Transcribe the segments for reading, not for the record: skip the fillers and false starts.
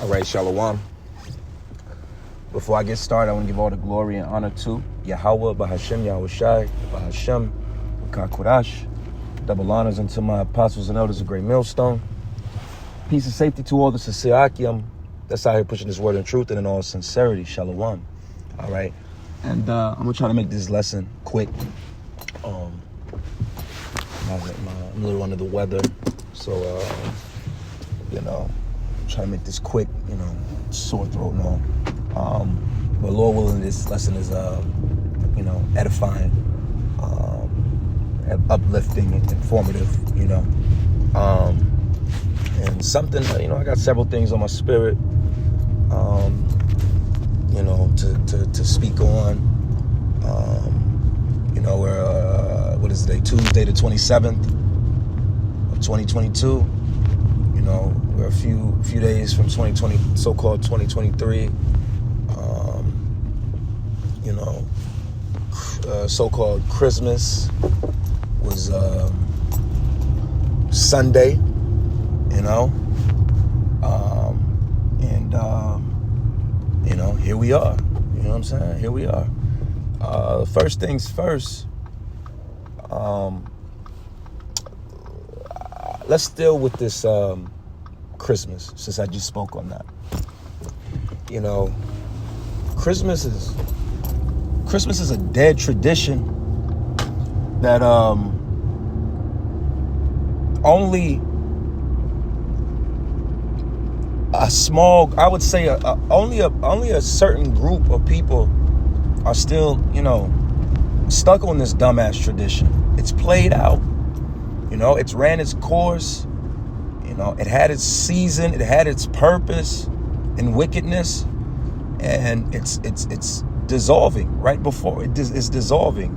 All right, Shalom. Before I get started, I want to give all the glory and honor to Yahweh, Bahashem, Yahushai, Bahashem, Kakodash. Double honors unto my apostles and elders of Great Millstone. Peace and safety to all the sincere Akim that's out here pushing this word in truth and in all sincerity. Shalom. All right. And I'm going to try to make this lesson quick. I'm a little under the weather. So, try to make this quick, sore throat and all. But Lord willing, this lesson is, edifying, uplifting, and informative, and something, I got several things on my spirit, to speak on, what is today, Tuesday the 27th of 2022, we're a few days from 2020, so-called 2023, so-called Christmas was Sunday, here we are. You know what I'm saying? Here we are. First things first. Let's deal with this Christmas, since I just spoke on that. Christmas is a dead tradition that only a small, I would say, only a certain group of people are still, stuck on this dumbass tradition. It's played out, it's ran its course, it had its season, it had its purpose in wickedness, and it's dissolving right before it's dissolving,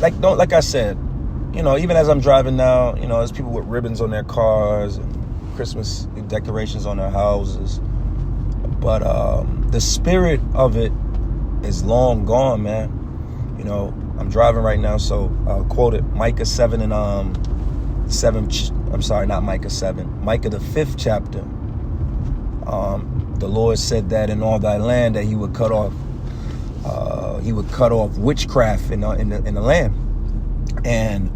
like I said, even as I'm driving now, there's people with ribbons on their cars and Christmas decorations on their houses. But the spirit of it is long gone, man. I'm driving right now, so I'll quote it. Micah 7 and 7. I'm sorry, not Micah 7. Micah the 5th chapter. The Lord said that in all thy land that He would cut off witchcraft in the land. And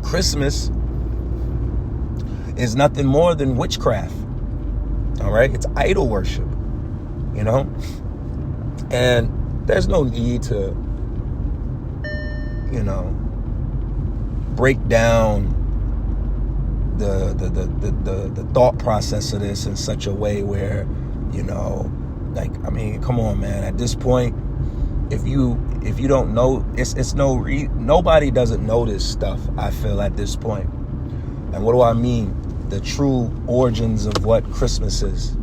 Christmas is nothing more than witchcraft. All right, it's idol worship. And there's no need to, break down the thought process of this in such a way where, come on, man. At this point, if you don't know, nobody doesn't know this stuff, I feel, at this point. And what do I mean? The true origins of what Christmas is.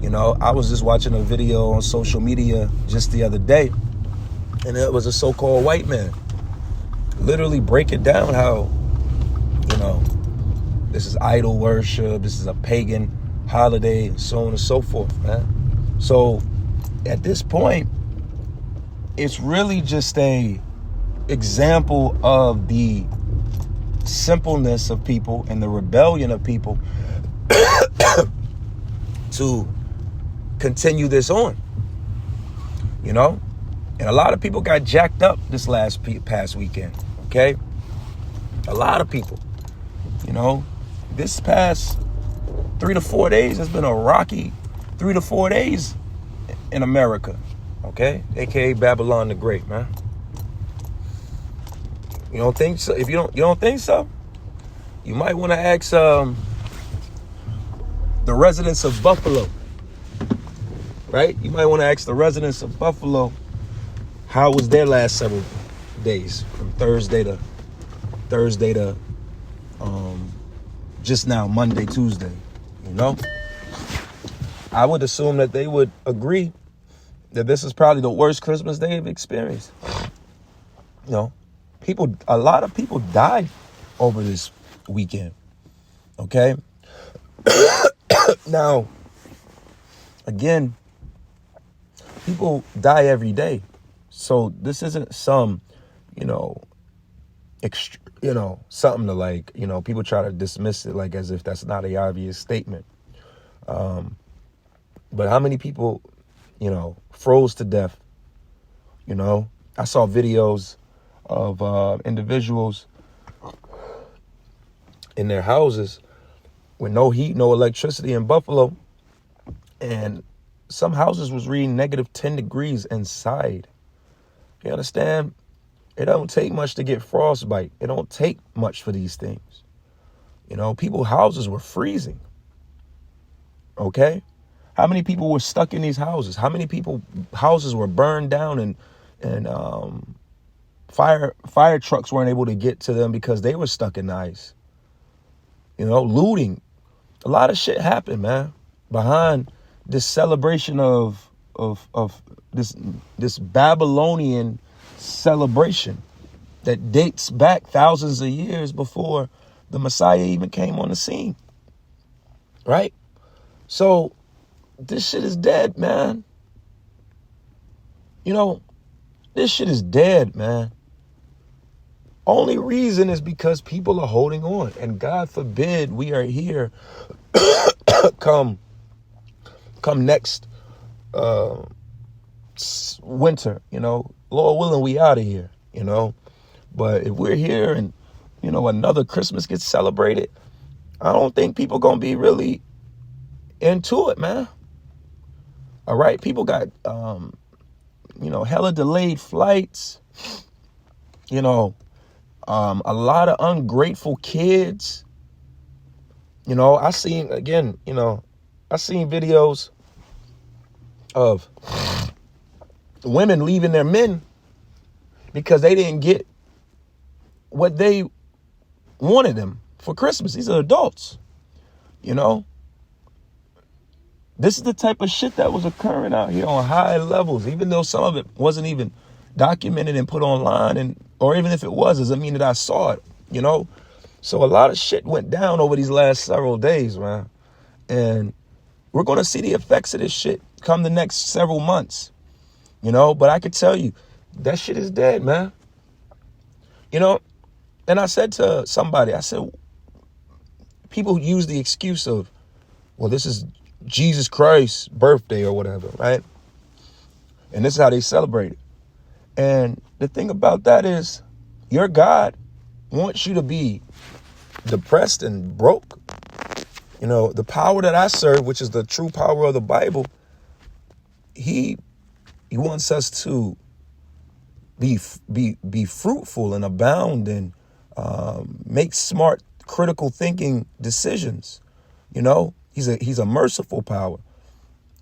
I was just watching a video on social media just the other day, and it was a so-called white man literally breaking down how, this is idol worship, this is a pagan holiday, and so on and so forth, man. So at this point, it's really just a example of the simpleness of people and the rebellion of people to continue this on, and a lot of people got jacked up this past weekend. Okay, a lot of people, this past 3 to 4 days has been a rocky 3 to 4 days in America. Okay, aka Babylon the Great, man. You don't think so? If you don't think so, you might want to ask the residents of Buffalo, right? You might want to ask the residents of Buffalo how was their last several days from Thursday to just now, Monday, Tuesday. I would assume that they would agree that this is probably the worst Christmas they have experienced. A lot of people died over this weekend. Okay. Now, again, people die every day. So this isn't some, you know, something to like, people try to dismiss it like as if that's not a obvious statement. But how many people, froze to death? I saw videos of individuals in their houses with no heat, no electricity in Buffalo. And some houses was reading -10 degrees inside. You understand? It don't take much to get frostbite. It don't take much for these things. People's houses were freezing. Okay? How many people were stuck in these houses? How many houses were burned down and fire trucks weren't able to get to them because they were stuck in the ice? Looting. A lot of shit happened, man, behind this celebration of this Babylonian celebration that dates back thousands of years before the Messiah even came on the scene. Right? So this shit is dead, man. This shit is dead, man. Only reason is because people are holding on. And God forbid we are here come next winter, Lord willing, we out of here, But if we're here and, another Christmas gets celebrated, I don't think people gonna be really into it, man. All right. People got, hella delayed flights, a lot of ungrateful kids. I seen videos of women leaving their men because they didn't get what they wanted them for Christmas. These are adults, This is the type of shit that was occurring out here on high levels, even though some of it wasn't even documented and put online, or even if it was, doesn't mean that I saw it, So a lot of shit went down over these last several days, man. And we're going to see the effects of this shit come the next several months, But I could tell you, that shit is dead, man. And I said to somebody, I said, people use the excuse of, well, this is Jesus Christ's birthday or whatever, right? And this is how they celebrate it. And the thing about that is, your God wants you to be depressed and broke. The power that I serve, which is the true power of the Bible, he wants us to be fruitful and abound and make smart, critical thinking decisions. He's a merciful power.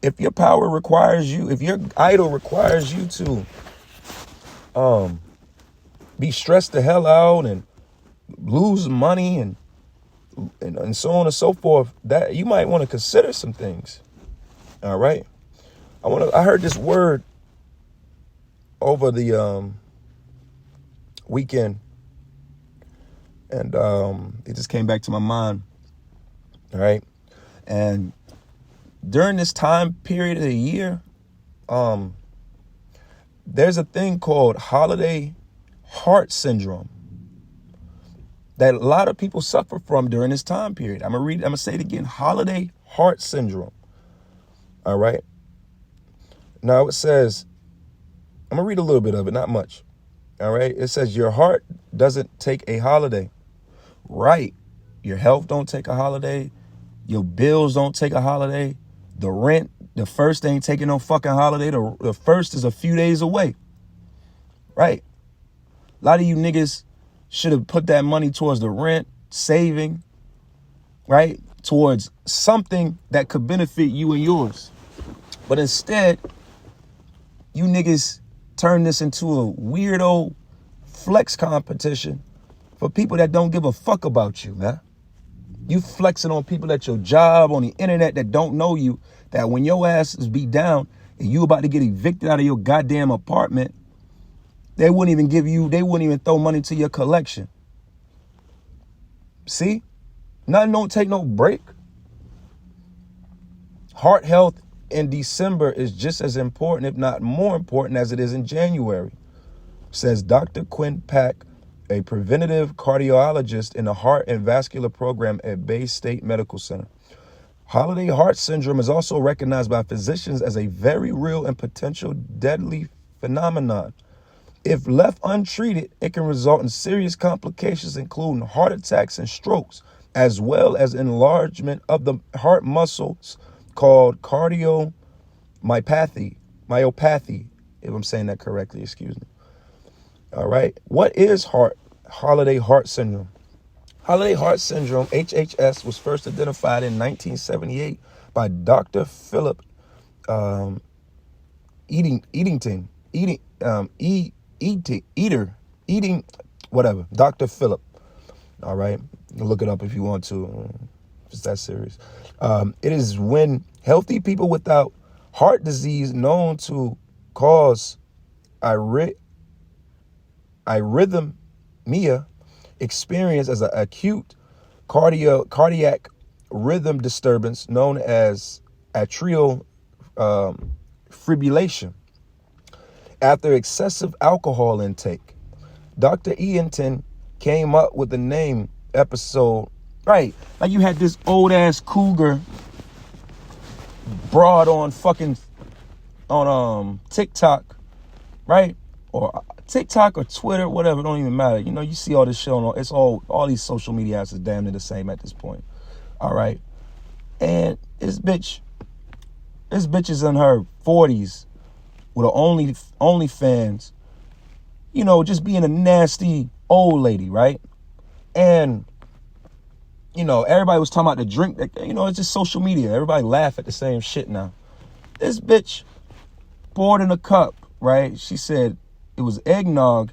If your power requires you, if your idol requires you to be stressed the hell out and lose money and so on and so forth, that you might want to consider some things. All right. I heard this word over the weekend, and it just came back to my mind. All right. And during this time period of the year, there's a thing called holiday heart syndrome that a lot of people suffer from during this time period. I'm going to say it again, holiday heart syndrome. All right. Now it says, I'm going to read a little bit of it, not much. All right. It says your heart doesn't take a holiday. Right. Your health don't take a holiday. Your bills don't take a holiday. The rent, the first ain't taking no fucking holiday. The first is a few days away. Right. A lot of you niggas should have put that money towards the rent, saving, right? Towards something that could benefit you and yours. But instead, you niggas turn this into a weirdo flex competition for people that don't give a fuck about you, man. You flexing on people at your job, on the internet that don't know you, that when your ass is beat down and you about to get evicted out of your goddamn apartment, they wouldn't even throw money to your collection. See? Nothing don't take no break. Heart health in December is just as important, if not more important, as it is in January, says Dr. Quinn Pack, a preventative cardiologist in the heart and vascular program at Bay State Medical Center. Holiday heart syndrome is also recognized by physicians as a very real and potential deadly phenomenon. If left untreated, it can result in serious complications, including heart attacks and strokes, as well as enlargement of the heart muscles called myopathy, if I'm saying that correctly, excuse me. All right. What is holiday heart syndrome? Holiday heart syndrome, HHS, was first identified in 1978 by Dr. Philip Dr. Philip. All right. Look it up if you want to. It's that serious. It is when healthy people without heart disease known to cause arrhythmia experience as an acute cardiac rhythm disturbance known as atrial fibrillation after excessive alcohol intake. Dr. Eaton came up with the name episode, right? Like you had this old ass cougar broad on TikTok, right? Or TikTok or Twitter, whatever, it don't even matter. You know, you see all this shit on, it's all these social media apps is damn near the same at this point. All right. And this bitch is in her 40s with her OnlyFans, you know, just being a nasty old lady, right? And, you know, everybody was talking about the drink, you know, it's just social media. Everybody laugh at the same shit now. This bitch poured in a cup, right? She said it was eggnog,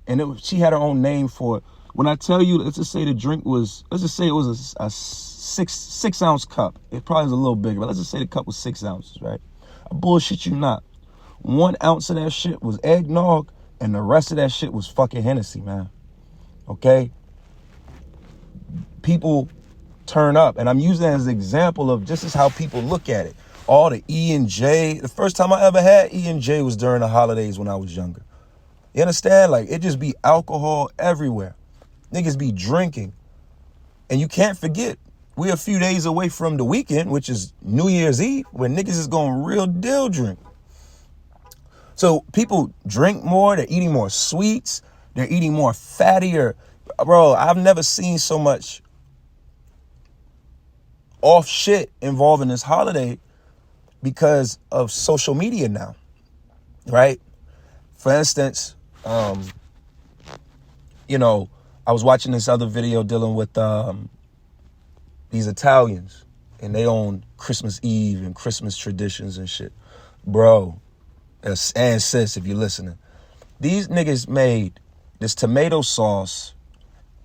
and she had her own name for it. When I tell you, let's just say the drink was, let's just say it was a six ounce cup. It probably was a little bigger, but let's just say the cup was 6 ounces, right? I bullshit you not. 1 ounce of that shit was eggnog, and the rest of that shit was fucking Hennessy, man. Okay? People turn up, and I'm using that as an example of just as how people look at it. All the E&J. The first time I ever had E&J was during the holidays when I was younger. You understand? Like, it just be alcohol everywhere. Niggas be drinking. And you can't forget, we're a few days away from the weekend, which is New Year's Eve, when niggas is going real deal drink. So people drink more. They're eating more sweets. They're eating more fattier. Bro, I've never seen so much off shit involving this holiday because of social media now, right? For instance, you know, I was watching this other video dealing with these Italians, and they own Christmas Eve and Christmas traditions and shit. Bro, and sis, if you're listening, these niggas made this tomato sauce,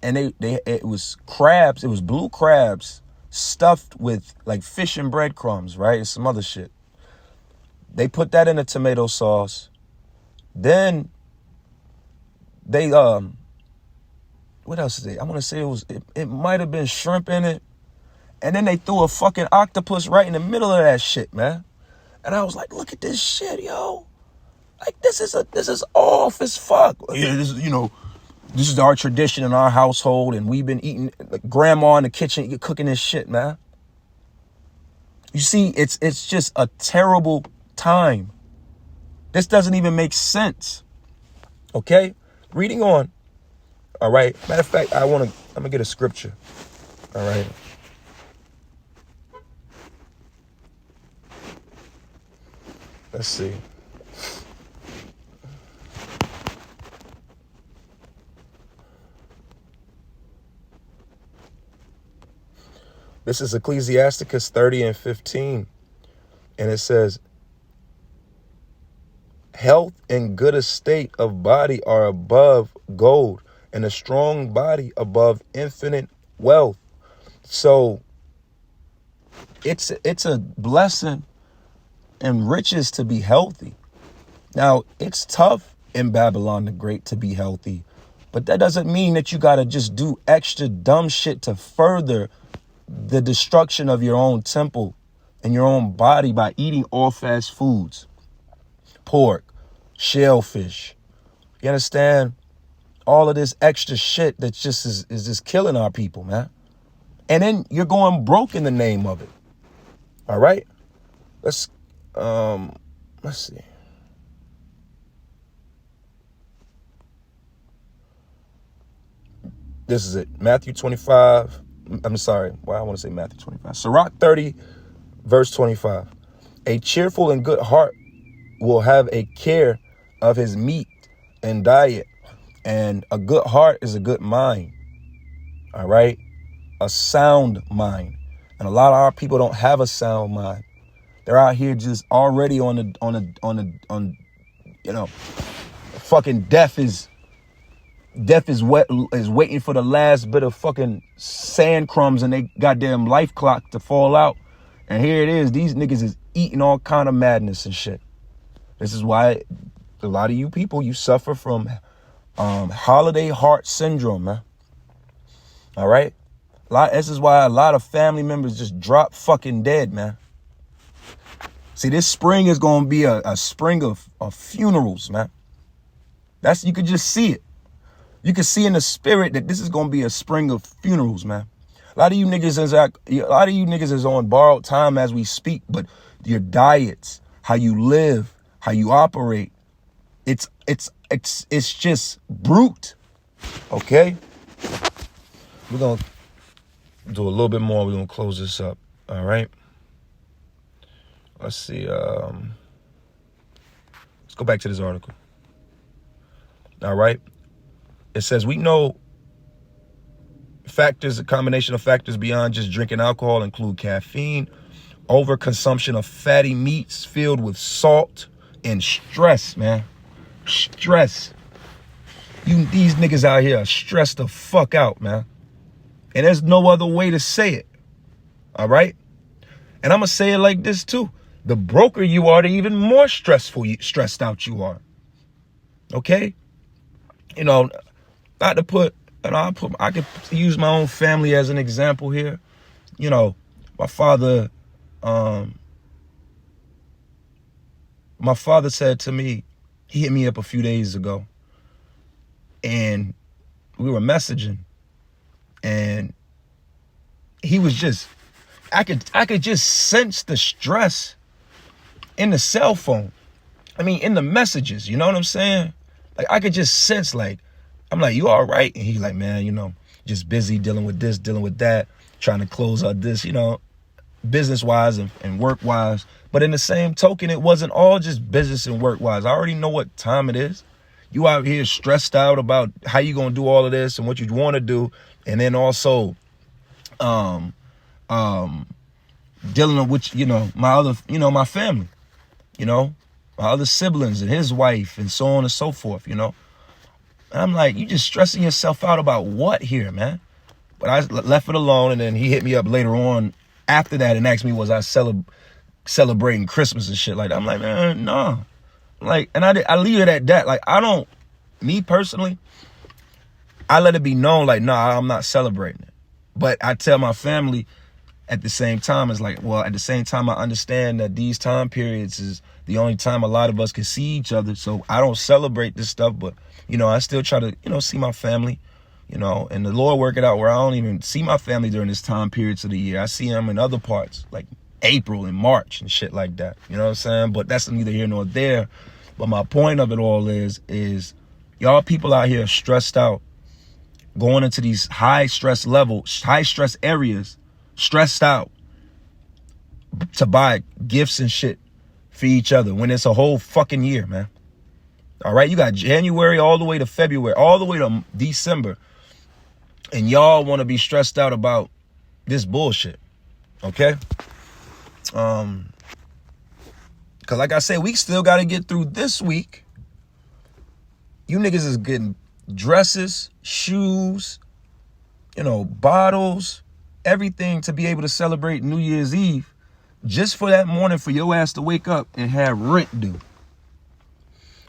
and it was crabs, it was blue crabs stuffed with like fish and breadcrumbs, right? And some other shit. They put that in a tomato sauce. Then they what else is it? I want to say it might have been shrimp in it. And then they threw a fucking octopus right in the middle of that shit, man. And I was like, look at this shit, yo. Like, this is off as fuck. Yeah, this is, you know, this is our tradition in our household, and we've been eating, like, grandma in the kitchen cooking this shit, man. You see, it's just a terrible time. This doesn't even make sense. Okay? Reading on. All right. Matter of fact, I'm gonna get a scripture. All right. Let's see. This is Ecclesiasticus 30:15. And it says, health and good estate of body are above gold, and a strong body above infinite wealth. So it's a blessing and riches to be healthy. Now, it's tough in Babylon the Great to be healthy, but that doesn't mean that you got to just do extra dumb shit to further the destruction of your own temple in your own body by eating all fast foods, pork, shellfish. You understand? All of this extra shit that just is just killing our people, man. And then you're going broke in the name of it. All right? Let's see. This is it. Matthew 25. I'm sorry. Why I want to say Matthew 25. Sirach 30, verse 25. A cheerful and good heart will have a care of his meat and diet. And a good heart is a good mind. All right? A sound mind. And a lot of our people don't have a sound mind. They're out here just already on you know, fucking death is waiting for the last bit of fucking sand crumbs and they goddamn life clock to fall out. And here it is. These niggas is eating all kind of madness and shit. This is why a lot of you people, you suffer from holiday heart syndrome, man. All right? This is why a lot of family members just drop fucking dead, man. See, this spring is going to be a spring of funerals, man. You could just see it. You can see in the spirit that this is going to be a spring of funerals, man. A lot of you niggas is on borrowed time as we speak, but your diets, how you live, how you operate, it's just brute. Okay? We're going to do a little bit more. We're going to close this up. All right? Let's see. Let's go back to this article. All right? It says, we know factors, a combination of factors beyond just drinking alcohol include caffeine, overconsumption of fatty meats filled with salt, and stress, man. Stress. These niggas out here are stressed the fuck out, man. And there's no other way to say it. All right? And I'm going to say it like this too. The broker you are, the even more stressed out you are. Okay? You know, not to put, and I could use my own family as an example here. You know, my father said to me, he hit me up a few days ago, and we were messaging, and he was just, I could just sense the stress in the cell phone. I mean, in the messages, you know what I'm saying? Like, I could just sense, like, I'm like, you all right? And he's like, man, you know, just busy dealing with this, dealing with that, trying to close out this, you know, business-wise and work-wise. But in the same token, it wasn't all just business and work-wise. I already know what time it is. You out here stressed out about how you going to do all of this and what you want to do. And then also dealing with, you know, my family, you know, my other siblings and his wife and so on and so forth, you know. And I'm like, you just stressing yourself out about what here, man? But I left it alone, and then he hit me up later on after that and asked me, was I celebrating Christmas and shit like that? I'm like, man, no. Like, and I leave it at that. Like, me personally, I let it be known, like, nah, I'm not celebrating it. But I tell my family at the same time, it's like, well, at the same time, I understand that these time periods is the only time a lot of us can see each other. So I don't celebrate this stuff, but, you know, I still try to, you know, see my family, you know, and the Lord work it out where I don't even see my family during this time periods of the year. I see them in other parts, like April and March and shit like that. You know what I'm saying? But that's neither here nor there. But my point of it all is y'all people out here stressed out, going into these high stress areas, stressed out to buy gifts and shit for each other when it's a whole fucking year, man. All right, you got January all the way to February, all the way to December, and y'all want to be stressed out about this bullshit, okay? Because like I said, we still got to get through this week. You niggas is getting dresses, shoes, you know, bottles, everything to be able to celebrate New Year's Eve just for that morning for your ass to wake up and have rent due.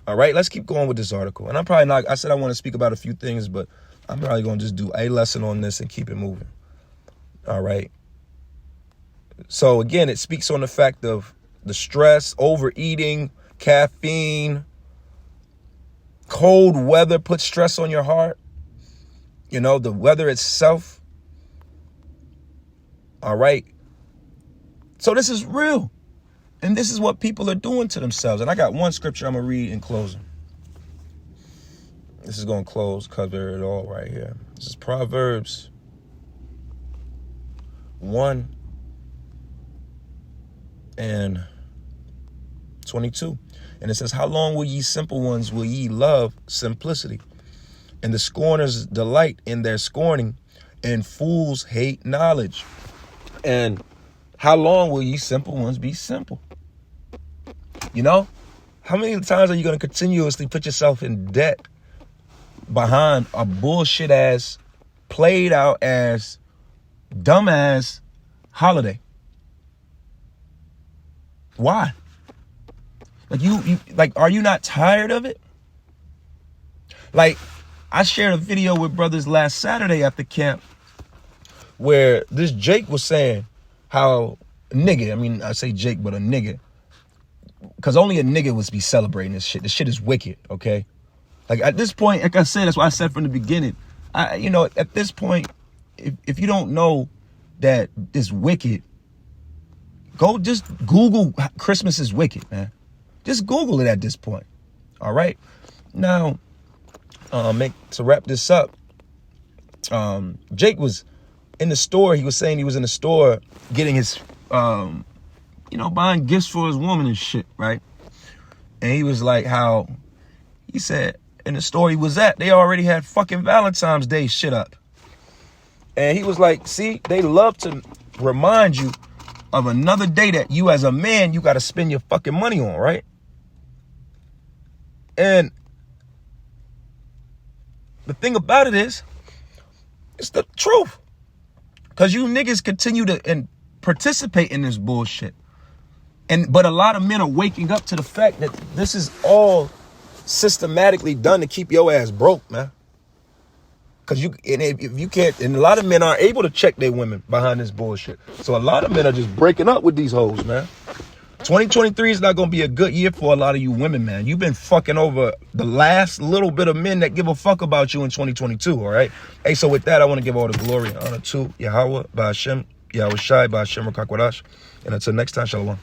All right, let's keep going with this article. And I'm probably not, I said I want to speak about a few things, but I'm probably going to just do a lesson on this and keep it moving. All right. So again, it speaks on the fact of the stress, overeating, caffeine, cold weather puts stress on your heart. You know, the weather itself. All right. So this is real. And this is what people are doing to themselves. And I got one scripture I'm going to read in closing. This is going to cover it all right here. This is Proverbs 1 and 22. And it says, how long will ye simple ones, will ye love simplicity? And the scorners delight in their scorning, and fools hate knowledge. And how long will ye simple ones be simple? You know, how many times are you going to continuously put yourself in debt behind a bullshit ass, played out ass, dumbass holiday? Why? Like you like, are you not tired of it? Like, I shared a video with brothers last Saturday after camp where this Jake was saying how nigga, I mean, I say Jake, but a nigga, because only a nigga would be celebrating this shit. This shit is wicked, okay? Like, at this point, like I said, that's why I said from the beginning, you know, at this point, if you don't know that it's wicked, go just Google Christmas is wicked, man. Just Google it at this point. All right. Now, to wrap this up, Jake was in the store. He was saying he was in the store getting his, you know, buying gifts for his woman and shit, right? And he was like, how he said in the store he was at, they already had fucking Valentine's Day shit up. And he was like, see, they love to remind you of another day that you as a man, you got to spend your fucking money on, right? And the thing about it is, it's the truth. Because you niggas continue to participate in this bullshit. But a lot of men are waking up to the fact that this is all systematically done to keep your ass broke, man. Because if you can't, and a lot of men aren't able to check their women behind this bullshit. So a lot of men are just breaking up with these hoes, man. 2023 is not going to be a good year for a lot of you women, man. You've been fucking over the last little bit of men that give a fuck about you in 2022, all right? Hey, so with that, I want to give all the glory and honor to Yahweh, Ba'ashem, Yahweh Shai, Ba'ashem Rakakwadash. And until next time, Shalom.